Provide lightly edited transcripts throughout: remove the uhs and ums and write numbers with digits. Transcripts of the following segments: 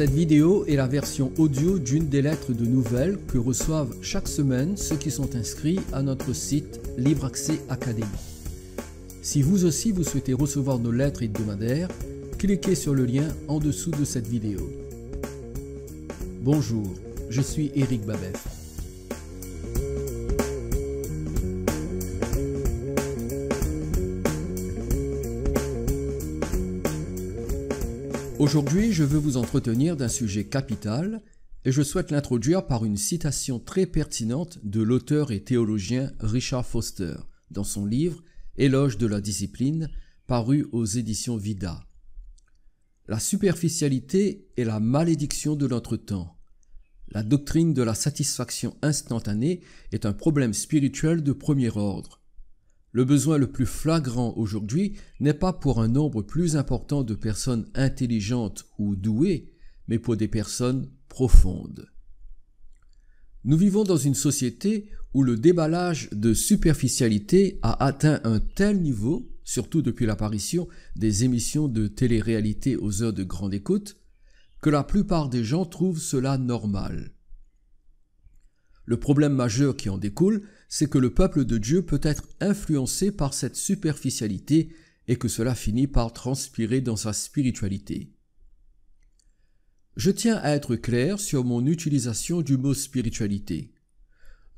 Cette vidéo est la version audio d'une des lettres de nouvelles que reçoivent chaque semaine ceux qui sont inscrits à notre site Libre Accès Académie. Si vous aussi vous souhaitez recevoir nos lettres hebdomadaires, cliquez sur le lien en dessous de cette vidéo. Bonjour, je suis Éric Babef. Aujourd'hui, je veux vous entretenir d'un sujet capital et je souhaite l'introduire par une citation très pertinente de l'auteur et théologien Richard Foster dans son livre « Éloge de la discipline » paru aux éditions Vida. La superficialité est la malédiction de notre temps. La doctrine de la satisfaction instantanée est un problème spirituel de premier ordre. Le besoin le plus flagrant aujourd'hui n'est pas pour un nombre plus important de personnes intelligentes ou douées, mais pour des personnes profondes. Nous vivons dans une société où le déballage de superficialité a atteint un tel niveau, surtout depuis l'apparition des émissions de télé-réalité aux heures de grande écoute, que la plupart des gens trouvent cela normal. Le problème majeur qui en découle, c'est que le peuple de Dieu peut être influencé par cette superficialité et que cela finit par transpirer dans sa spiritualité. Je tiens à être clair sur mon utilisation du mot spiritualité.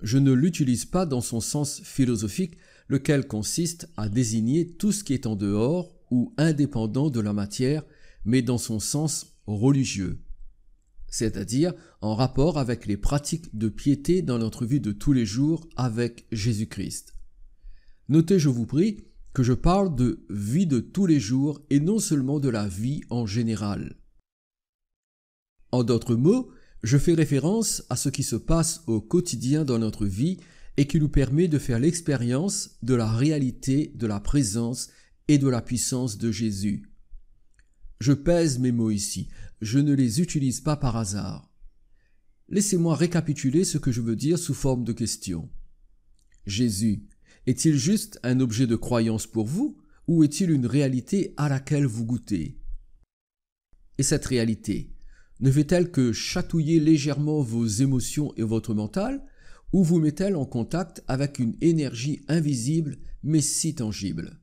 Je ne l'utilise pas dans son sens philosophique, lequel consiste à désigner tout ce qui est en dehors ou indépendant de la matière, mais dans son sens religieux, c'est-à-dire en rapport avec les pratiques de piété dans notre vie de tous les jours avec Jésus-Christ. Notez, je vous prie, que je parle de vie de tous les jours et non seulement de la vie en général. En d'autres mots, je fais référence à ce qui se passe au quotidien dans notre vie et qui nous permet de faire l'expérience de la réalité, de la présence et de la puissance de Jésus. Je pèse mes mots ici, je ne les utilise pas par hasard. Laissez-moi récapituler ce que je veux dire sous forme de question. Jésus, est-il juste un objet de croyance pour vous ou est-il une réalité à laquelle vous goûtez? Et cette réalité, ne fait-elle que chatouiller légèrement vos émotions et votre mental ou vous met-elle en contact avec une énergie invisible mais si tangible?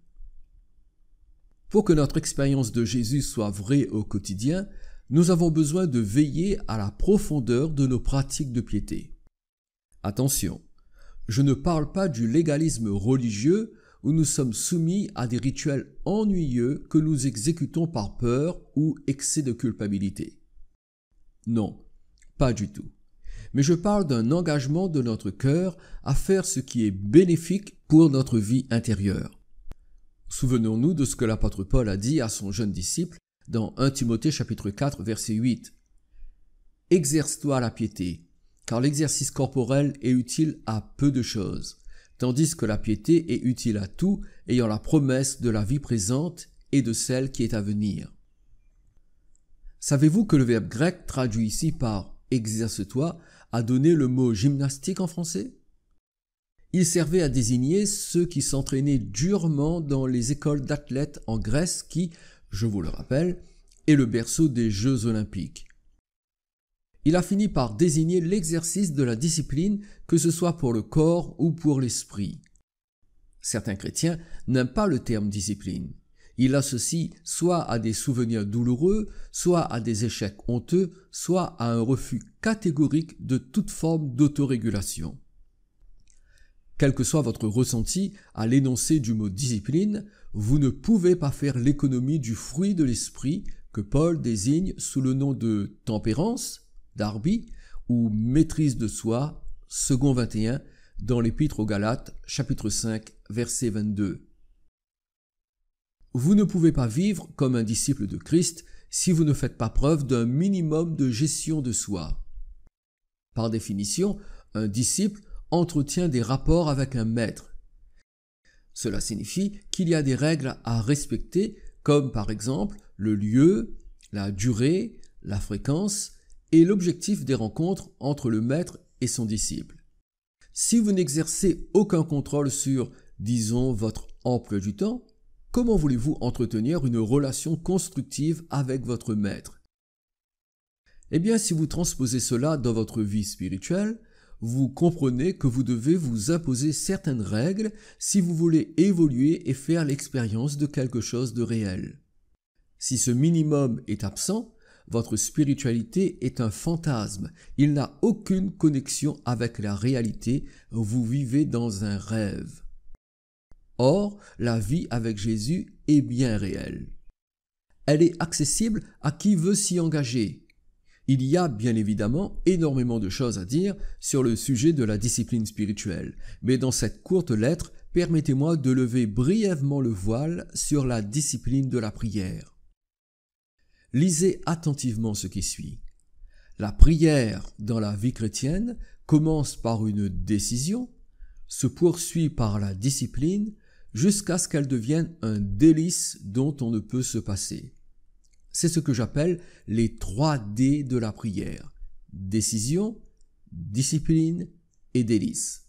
Pour que notre expérience de Jésus soit vraie au quotidien, nous avons besoin de veiller à la profondeur de nos pratiques de piété. Attention, je ne parle pas du légalisme religieux où nous sommes soumis à des rituels ennuyeux que nous exécutons par peur ou excès de culpabilité. Non, pas du tout. Mais je parle d'un engagement de notre cœur à faire ce qui est bénéfique pour notre vie intérieure. Souvenons-nous de ce que l'apôtre Paul a dit à son jeune disciple dans 1 Timothée chapitre 4 verset 8. « Exerce-toi la piété, car l'exercice corporel est utile à peu de choses, tandis que la piété est utile à tout, ayant la promesse de la vie présente et de celle qui est à venir. » Savez-vous que le verbe grec traduit ici par « exerce-toi » a donné le mot « gymnastique » en français? Il servait à désigner ceux qui s'entraînaient durement dans les écoles d'athlètes en Grèce qui, je vous le rappelle, est le berceau des Jeux olympiques. Il a fini par désigner l'exercice de la discipline, que ce soit pour le corps ou pour l'esprit. Certains chrétiens n'aiment pas le terme discipline. Ils l'associent soit à des souvenirs douloureux, soit à des échecs honteux, soit à un refus catégorique de toute forme d'autorégulation. Quel que soit votre ressenti à l'énoncé du mot discipline, vous ne pouvez pas faire l'économie du fruit de l'esprit que Paul désigne sous le nom de tempérance, darbi, ou maîtrise de soi, second 21, dans l'épître aux Galates, chapitre 5, verset 22. Vous ne pouvez pas vivre comme un disciple de Christ si vous ne faites pas preuve d'un minimum de gestion de soi. Par définition, un disciple entretient des rapports avec un maître. Cela signifie qu'il y a des règles à respecter, comme par exemple le lieu, la durée, la fréquence et l'objectif des rencontres entre le maître et son disciple. Si vous n'exercez aucun contrôle sur, disons, votre emploi du temps, comment voulez-vous entretenir une relation constructive avec votre maître? Eh bien, si vous transposez cela dans votre vie spirituelle, vous comprenez que vous devez vous imposer certaines règles si vous voulez évoluer et faire l'expérience de quelque chose de réel. Si ce minimum est absent, votre spiritualité est un fantasme. Il n'a aucune connexion avec la réalité. Vous vivez dans un rêve. Or, la vie avec Jésus est bien réelle. Elle est accessible à qui veut s'y engager. Il y a bien évidemment énormément de choses à dire sur le sujet de la discipline spirituelle, mais dans cette courte lettre, permettez-moi de lever brièvement le voile sur la discipline de la prière. Lisez attentivement ce qui suit. La prière dans la vie chrétienne commence par une décision, se poursuit par la discipline, jusqu'à ce qu'elle devienne un délice dont on ne peut se passer. C'est ce que j'appelle les 3 D de la prière. Décision, discipline et délice.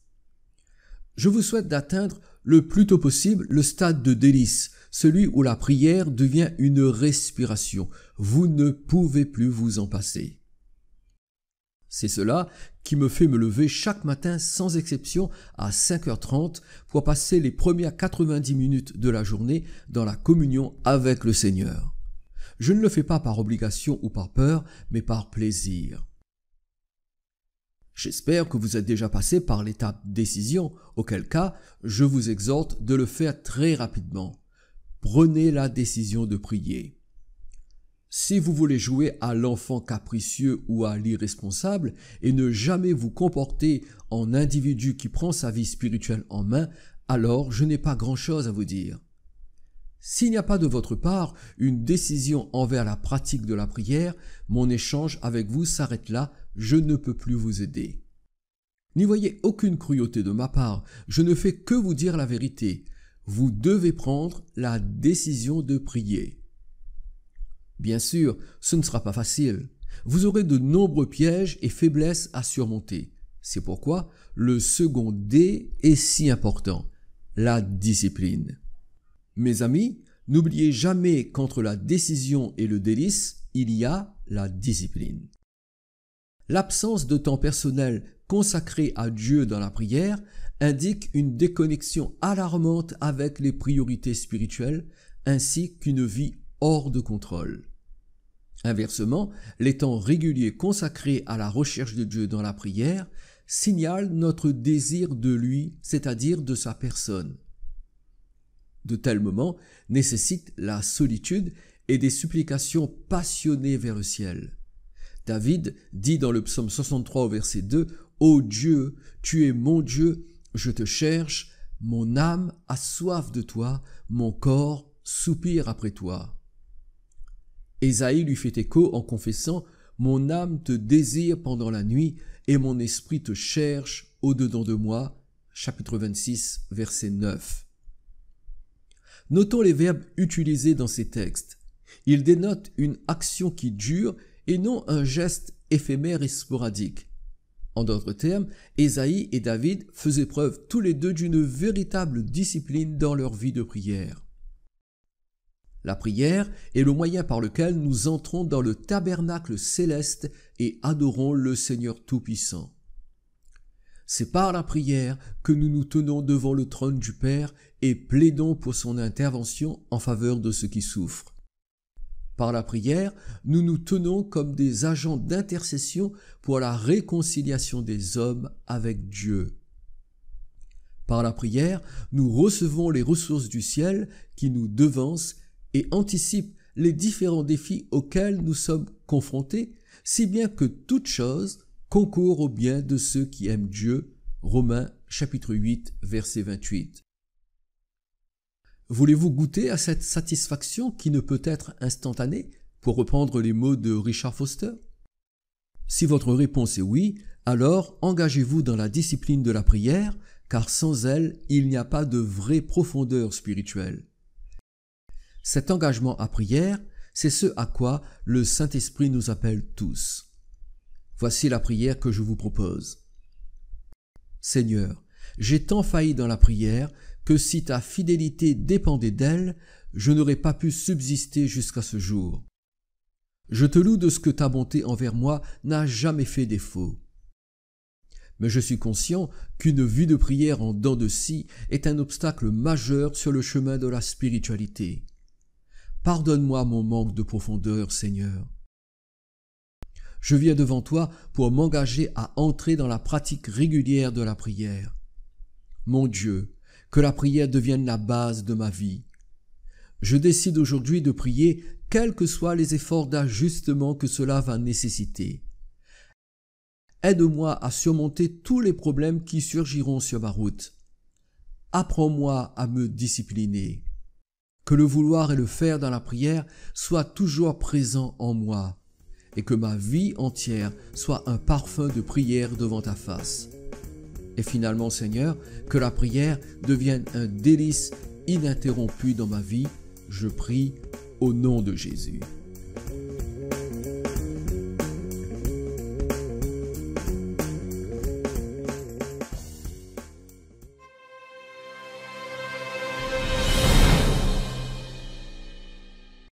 Je vous souhaite d'atteindre le plus tôt possible le stade de délice, celui où la prière devient une respiration. Vous ne pouvez plus vous en passer. C'est cela qui me fait me lever chaque matin sans exception à 5h30 pour passer les premières 90 minutes de la journée dans la communion avec le Seigneur. Je ne le fais pas par obligation ou par peur, mais par plaisir. J'espère que vous êtes déjà passé par l'étape décision, auquel cas je vous exhorte de le faire très rapidement. Prenez la décision de prier. Si vous voulez jouer à l'enfant capricieux ou à l'irresponsable et ne jamais vous comporter en individu qui prend sa vie spirituelle en main, alors je n'ai pas grand-chose à vous dire. S'il n'y a pas de votre part une décision envers la pratique de la prière, mon échange avec vous s'arrête là, je ne peux plus vous aider. N'y voyez aucune cruauté de ma part, je ne fais que vous dire la vérité. Vous devez prendre la décision de prier. Bien sûr, ce ne sera pas facile. Vous aurez de nombreux pièges et faiblesses à surmonter. C'est pourquoi le second D est si important, la discipline. Mes amis, n'oubliez jamais qu'entre la décision et le délice, il y a la discipline. L'absence de temps personnel consacré à Dieu dans la prière indique une déconnexion alarmante avec les priorités spirituelles ainsi qu'une vie hors de contrôle. Inversement, les temps réguliers consacrés à la recherche de Dieu dans la prière signalent notre désir de lui, c'est-à-dire de sa personne. De tels moments nécessitent la solitude et des supplications passionnées vers le ciel. David dit dans le psaume 63 au verset 2 « Ô Dieu, tu es mon Dieu, je te cherche, mon âme a soif de toi, mon corps soupire après toi. » Ésaïe lui fait écho en confessant « Mon âme te désire pendant la nuit et mon esprit te cherche au-dedans de moi. » Chapitre 26, verset 9. Notons les verbes utilisés dans ces textes. Ils dénotent une action qui dure et non un geste éphémère et sporadique. En d'autres termes, Ésaïe et David faisaient preuve tous les deux d'une véritable discipline dans leur vie de prière. La prière est le moyen par lequel nous entrons dans le tabernacle céleste et adorons le Seigneur Tout-Puissant. C'est par la prière que nous nous tenons devant le trône du Père et plaidons pour son intervention en faveur de ceux qui souffrent. Par la prière, nous nous tenons comme des agents d'intercession pour la réconciliation des hommes avec Dieu. Par la prière, nous recevons les ressources du ciel qui nous devancent et anticipent les différents défis auxquels nous sommes confrontés, si bien que toute chose concourt au bien de ceux qui aiment Dieu. Romains chapitre 8, verset 28. Voulez-vous goûter à cette satisfaction qui ne peut être instantanée, pour reprendre les mots de Richard Foster? Si votre réponse est oui, alors engagez-vous dans la discipline de la prière, car sans elle, il n'y a pas de vraie profondeur spirituelle. Cet engagement à prière, c'est ce à quoi le Saint-Esprit nous appelle tous. Voici la prière que je vous propose. Seigneur, j'ai tant failli dans la prière que si ta fidélité dépendait d'elle, je n'aurais pas pu subsister jusqu'à ce jour. Je te loue de ce que ta bonté envers moi n'a jamais fait défaut. Mais je suis conscient qu'une vie de prière en dents de scie est un obstacle majeur sur le chemin de la spiritualité. Pardonne-moi mon manque de profondeur, Seigneur. Je viens devant toi pour m'engager à entrer dans la pratique régulière de la prière. Mon Dieu, que la prière devienne la base de ma vie. Je décide aujourd'hui de prier, quels que soient les efforts d'ajustement que cela va nécessiter. Aide-moi à surmonter tous les problèmes qui surgiront sur ma route. Apprends-moi à me discipliner. Que le vouloir et le faire dans la prière soient toujours présents en moi et que ma vie entière soit un parfum de prière devant ta face. Et finalement, Seigneur, que la prière devienne un délice ininterrompu dans ma vie. Je prie au nom de Jésus.